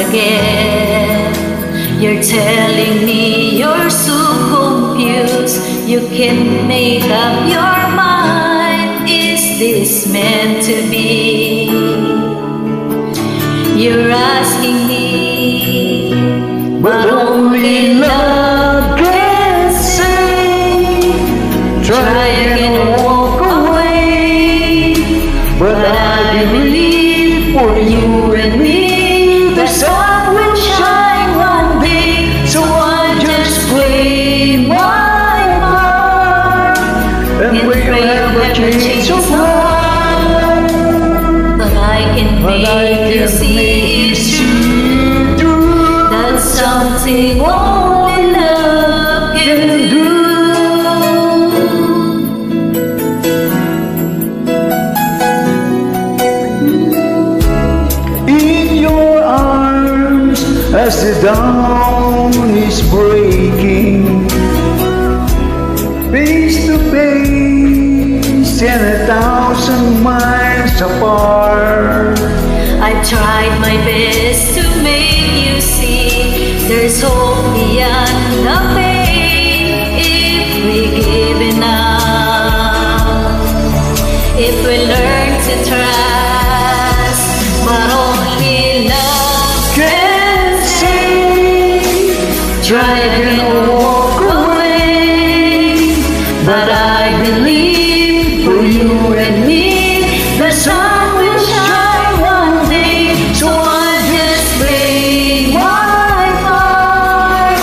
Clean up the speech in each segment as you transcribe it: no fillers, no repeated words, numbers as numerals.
again. You're telling me you're so confused, you can't make up your mind. Is this meant to be? You're asking me, but only love can say. Try again and walk away. But I believe for you and me, the sun will shine one day. So I just play my part and pray you'll never change your mind. But I can make you see it's true. That's something only love can do. As the dawn is breaking, face to face and 1,000 miles apart, I tried my best to make you see there's hope beyond the pain. If we give enough, if we learn to trust, but only love can save. Try again or walk away, but I believe for you and me, the sun will shine one day. So I just play my part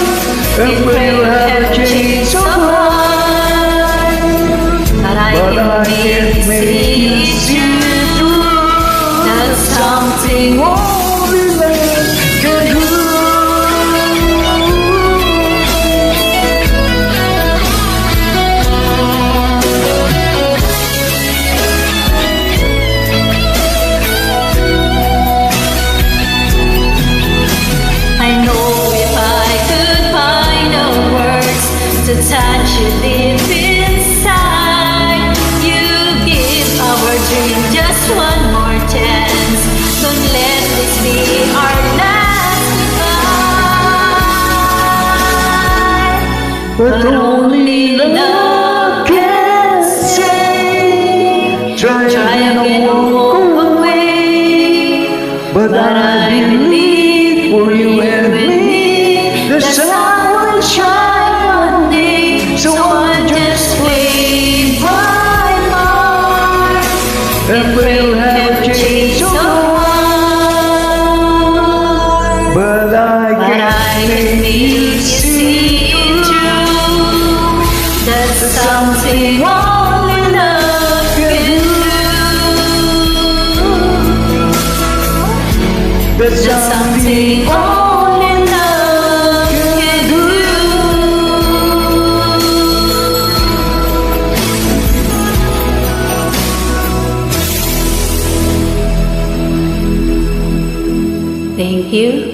and pray you'll have a change of heart. But I can make you see that's something only love can do. I know if I could find the words to touch you deep inside, you give our dream just one more chance. Don't let this be our last goodbye. But only love can say. Try again or walk away. But I believe for you and me, the sun will shine one day. So I just play my part and we'll have a change of heart. But I can make you see true. That's something only love can do. That's Something only love can do. Thank you.